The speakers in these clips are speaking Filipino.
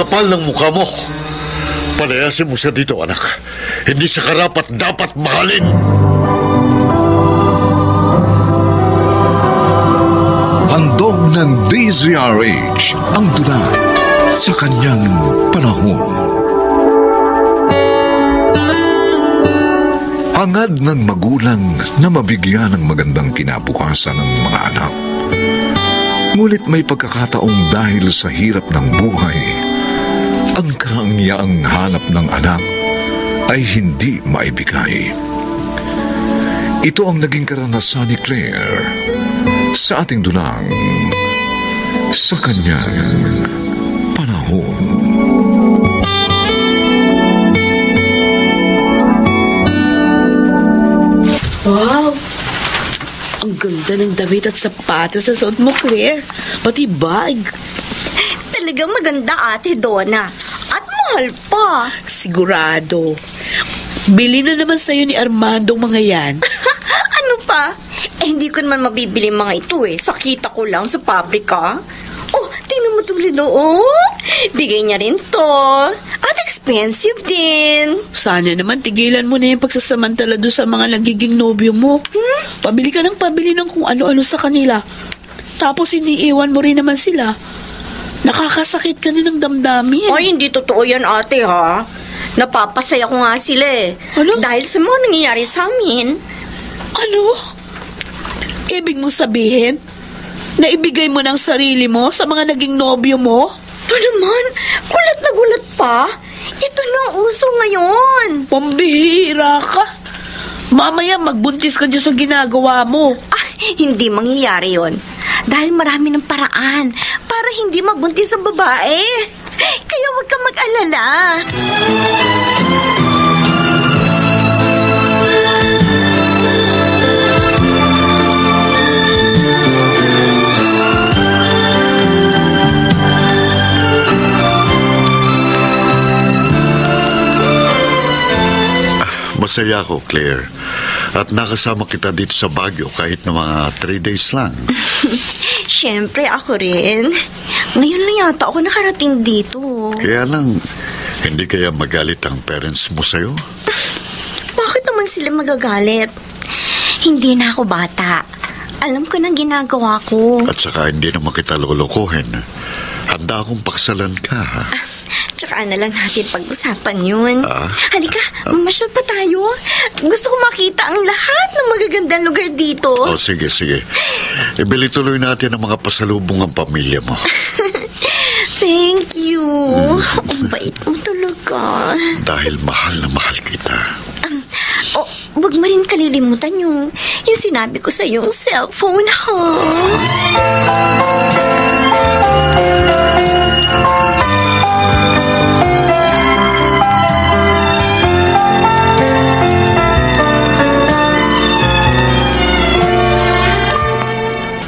kapal ng mukha mo. Palayasin mo siya dito, anak. Hindi siya karapat dapat mahalin. Handog ng DZRH ang tula sa kanyang panahon. Hangad ng magulang na mabigyan ng magandang kinabukasan ng mga anak. Ngunit may pagkakataong dahil sa hirap ng buhay, ang kaangyaang hanap ng anak ay hindi maibigay. Ito ang naging karanasan ni Claire sa ating dulang sa kanyang panahon. Wow! Ang ganda ng damit at sapatos na suot mo, Claire. Pati bag. Talagang maganda, Ate Donna. At mahal pa. Sigurado. Bili na naman sa'yo ni Armando mga yan. Ano pa? Hindi ko naman mabibili mga ito Sa kita ko lang sa pabrika. Oh, tingnan mo itong relo, Bigay niya rin to. At expensive din. Sana naman tigilan mo na yung pagsasamantala doon sa mga nagiging nobyo mo. Pabili ka ng kung ano-ano sa kanila. Tapos iniiwan mo rin naman sila. Nakakasakit ka din ng damdamin. Ay, hindi totoo yan, ate, ha? Napapasaya ko nga sila Ano? Dahil sa mga nangyayari sa amin. Ano? Ibig mong sabihin na ibigay mo ng sarili mo sa mga naging nobyo mo? Ito naman, gulat na gulat pa. Ito na ang uso ngayon. Pambihira ka. Mamaya magbuntis ka dyan sa ginagawa mo. Hindi mangyayari yon. Dahil marami ng paraan para hindi mabuntis ang babae. Kaya huwag kang mag-alala. Masaya ako, Claire. At nakasama kita dito sa Baguio kahit na mga 3 days lang. Siyempre, ako rin. Ngayon lang yata ako nakarating dito. Kaya lang, hindi kaya magalit ang parents mo sa'yo? Bakit naman sila magagalit? Hindi na ako bata. Alam ko nang ginagawa ko. At saka hindi naman kita lulukuhin. Handa akong paksalan ka. Tsaka na lang natin pag-usapan yun. Halika, mamasyal pa tayo. Gusto ko makita ang lahat ng magagandang lugar dito. Oh, sige. Ibili tuloy natin ang mga pasalubong ang pamilya mo. Thank you. Ang bait mo talaga. Dahil mahal na mahal kita. Huwag mo rin kalilimutan yung sinabi ko sa yung cellphone, ha?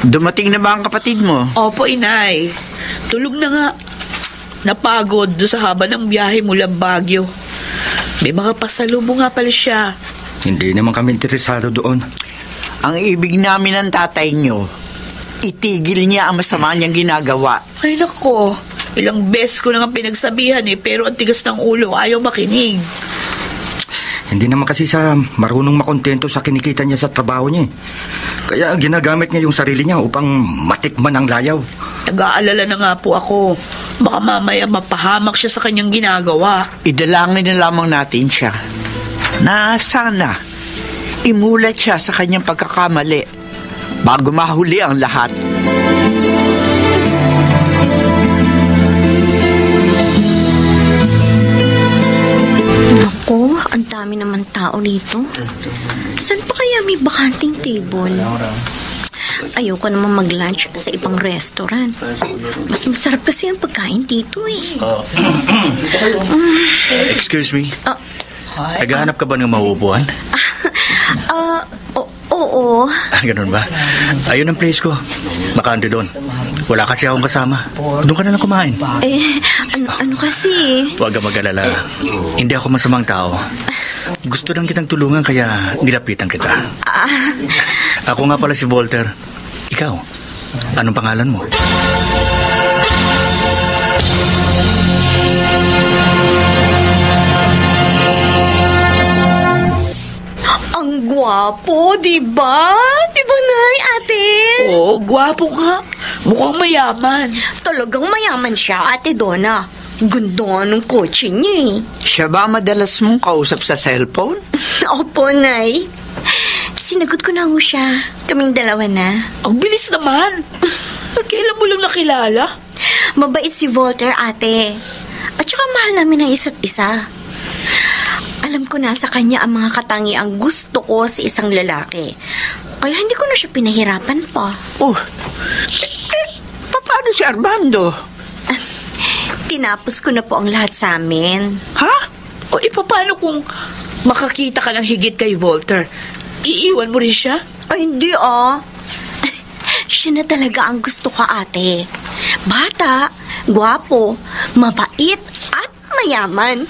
Dumating na ba ang kapatid mo? Opo, inay. Tulog na nga. Napagod doon sa haba ng biyahe mula Baguio. May mga pasalubong nga pala siya. Hindi naman kami interesado doon. Ang ibig namin ng tatay nyo, itigil niya ang masama niyang ginagawa. Ay nako, ilang beses ko na nga pinagsabihan pero ang tigas ng ulo, ayaw makinig. Hindi naman kasi sa marunong makontento sa kinikita niya sa trabaho niya. Kaya ginagamit niya yung sarili niya upang matikman ang layaw. Nag-aalala na nga po ako. Baka mamaya mapahamak siya sa kanyang ginagawa. Idalangin na lamang natin siya na sana imulat siya sa kanyang pagkakamali bago mahuli ang lahat. Naku, ang dami naman tao dito. Saan pa kaya may bakanting table? Ayoko naman mag-lunch sa ibang restaurant. Mas masarap kasi ang pagkain dito Excuse me? Naghahanap ka ba ng mauupuan? Oo. Ganun ba? Ayun ang place ko. Bakante doon. Wala kasi akong kasama. Doon ka na lang kumain. Ano kasi? Huwag ka mag-alala. Hindi ako masamang tao. Gusto lang kitang tulungan kaya nilapitan kita. Ako nga pala si Walter. Ikaw, anong pangalan mo? gwapo, di ba? Di ba, Nay, ate? Oo, gwapo nga. Mukhang mayaman. Talagang mayaman siya, Ate Donna. Ganda ng kotse niya Siya ba madalas mong kausap sa cellphone? Opo, Nay. Sinagot ko na ho siya. Kaming dalawa na. Ang bilis naman. Kailan mo lang nakilala? Mabait si Voltaire, ate. At saka mahal namin ang isa't isa. Alam ko na sa kanya ang mga katangiang gusto ko sa isang lalaki. Kaya hindi ko na siya pinahirapan pa. Oh, paano si Armando? Tinapos ko na po ang lahat sa amin. Ha? O paano kung makakita ka ng higit kay Voltaire? Iiwan mo rin siya? Ay, hindi Siya na talaga ang gusto ko, ate. Bata, gwapo, mabait, at mayaman.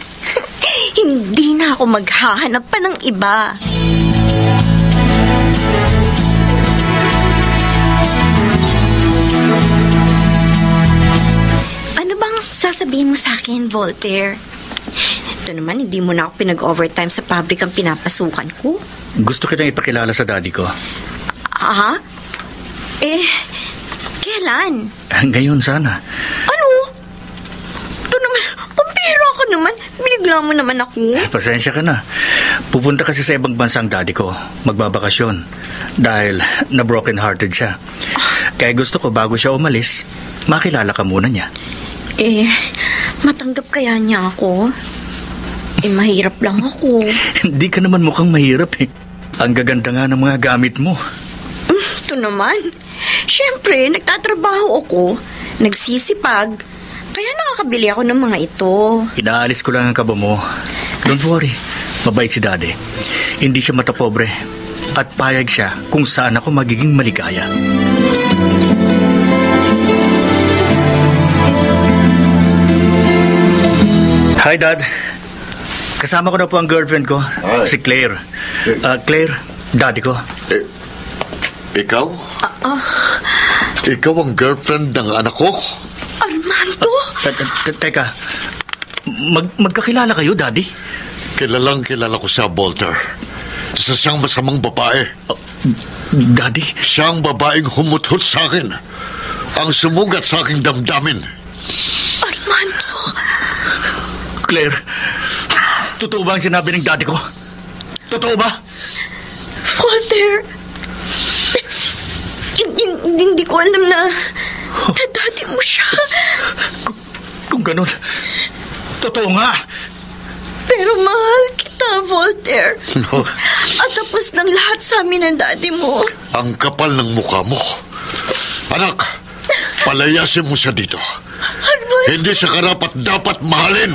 Hindi na ako maghahanap pa ng iba. Ano bang sasabihin mo sa akin, Voltaire? Ito naman, hindi mo na ako pinag-overtime sa pabrikang pinapasukan ko. Gusto kitang ipakilala sa daddy ko. Kailan? Ngayon sana. Ano? Ito naman, pampira ka naman. Binigla mo naman ako. Pasensya ka na. Pupunta kasi sa ibang bansa ang daddy ko. Magbabakasyon. Dahil na-broken hearted siya. Kaya gusto ko bago siya umalis, makilala ka muna niya. Matanggap kaya niya ako? Mahirap lang ako. Hindi ka naman mukhang mahirap eh. Ang gaganda nga ng mga gamit mo. Ito naman. Siyempre, nagtatrabaho ako. Nagsisipag. Kaya nakakabili ako ng mga ito. Inaalis ko lang ang kaba mo. Don't worry. Mabait si daddy. Hindi siya matapobre. At payag siya kung saan ako magiging maligaya. Hi, Dad. Kasama ko na po ang girlfriend ko, si Claire. Claire, daddy ko. Ikaw? Ikaw ang girlfriend ng anak ko? Armando? Teka, magkakilala kayo, daddy? Kilalang kilala ko siya, Voltaire. Isa siyang masamang babae. Daddy? Siyang babaeng humuthot sa akin. Ang sumugat sa aking damdamin. Armando? Claire, totoo ba ang sinabi ng daddy ko? Totoo ba? Voltaire, hindi ko alam na daddy mo siya. Kung ganun, totoo nga. Pero mahal kita, Voltaire. No. At tapos ng lahat sa amin ng daddy mo. Ang kapal ng mukha mo. Anak, palayasin mo siya dito. Armando? Hindi siya karapat dapat mahalin.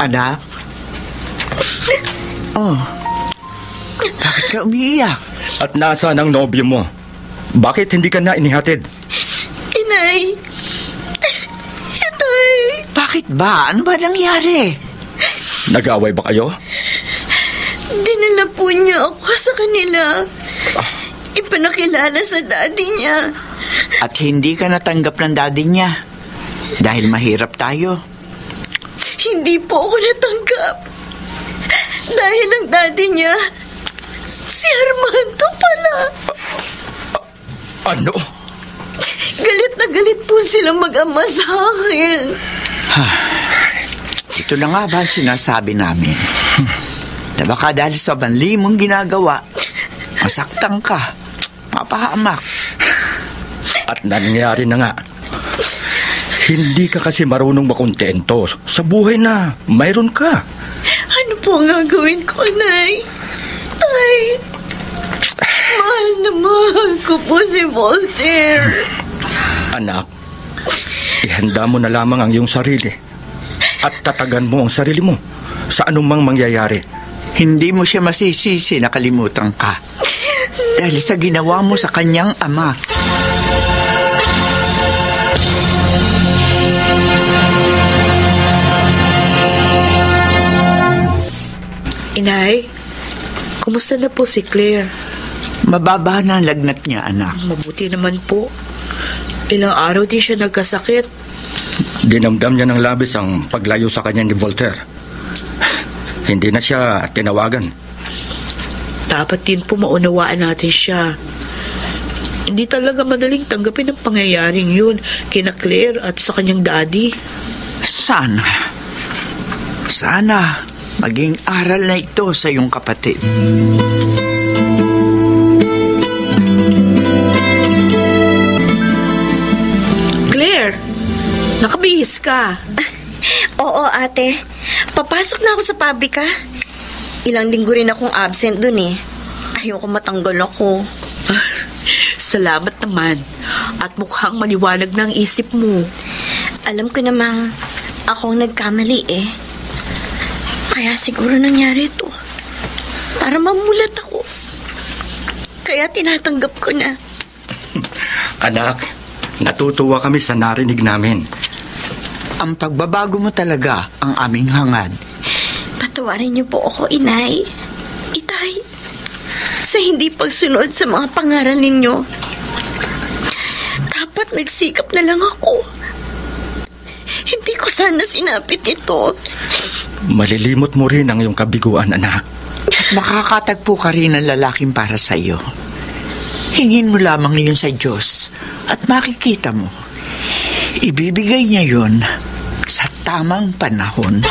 Anak? Oh, bakit ka umiiyak? At nasaan ang nobyo mo? Bakit hindi ka na inihatid? Inay! Itay! Bakit ba? Ano ba nangyari? Nag-away ba kayo? Dinala po niya ako sa kanila. Ipanakilala sa daddy niya. At hindi ka natanggap ng daddy niya? Dahil mahirap tayo. Hindi po ako natanggap. Dahil ang daddy niya, si Armando pala. Ano? Galit na galit po silang mag-ama sa akin. Ito na nga ba ang sinasabi namin? Na baka dahil sa banli mong ginagawa, masaktan ka, mapahamak. At nangyari na nga. Hindi ka kasi marunong makontento sa buhay na mayroon ka. Ano po ang gagawin ko, Nay? Tay, mahal na mahal ko po si Voltaire. Anak, ihanda mo na lamang ang iyong sarili at tatagan mo ang sarili mo sa anumang mangyayari. Hindi mo siya masisisi na kalimutan ka dahil sa ginawa mo sa kanyang ama. Inay, kumusta na po si Claire? Mababa na ang lagnat niya, anak. Mabuti naman po. Ilang araw din siya nagkasakit. Dinamdam niya ng labis ang paglayo sa kanya ni Voltaire. Hindi na siya tinawagan. Dapat din po maunawaan natin siya. Hindi talaga madaling tanggapin ang pangyayaring yun kina Claire at sa kanyang daddy. Sana maging aral na ito sa iyong kapatid. Claire, nakabihis ka. Oo, ate. Papasok na ako sa pabrika. Ilang linggo rin akong absent dun eh. Ayoko matanggal ako. Salamat naman. At mukhang maliwanag na ang isip mo. Alam ko namang akong nagkamali eh. Kaya siguro nangyari ito. Para mamulat ako. Kaya tinatanggap ko na. Anak, natutuwa kami sa narinig namin. Ang pagbabago mo talaga ang aming hangad. Patawarin niyo po ako, inay. Itay. Sa hindi pagsunod sa mga pangaral ninyo. Dapat nagsikap na lang ako. Hindi ko sana sinapit ito. Malilimot mo rin ang iyong kabiguan, anak. Makakatagpo ka rin ng lalaking para sa iyo. Hingin mo lamang yun sa Diyos at makikita mo. Ibibigay niya yun sa tamang panahon.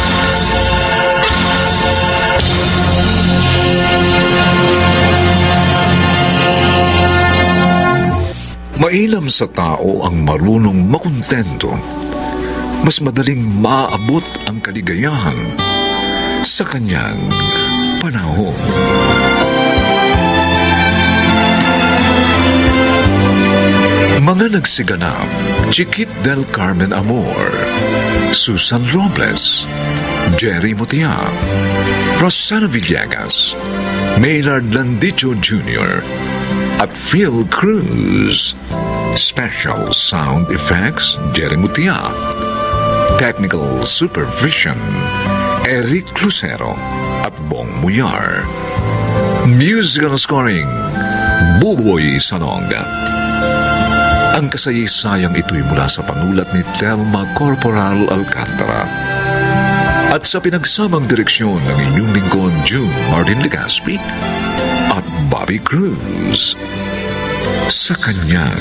Mainam sa tao ang marunong makontento. Mas madaling maaabot ang kaligayahan sa kanyang panahon. Mga nagsiganap: Chiquit del Carmen Amor, Susan Robles, Jerry Mutia, Rosana Villegas, Maynard Landicho Jr., at Phil Cruz. Special sound effects, Jerry Mutia. Technical supervision, Eric Lucero at Bong Muyar. Musical scoring, Buboy Sanog. Ang kasaysayang ito'y mula sa panulat ni Telma Corporal Alcantara at sa pinagsamang direksyon ng inyong lingkod June Martin Legaspi at Bobby Cruz sa kanyang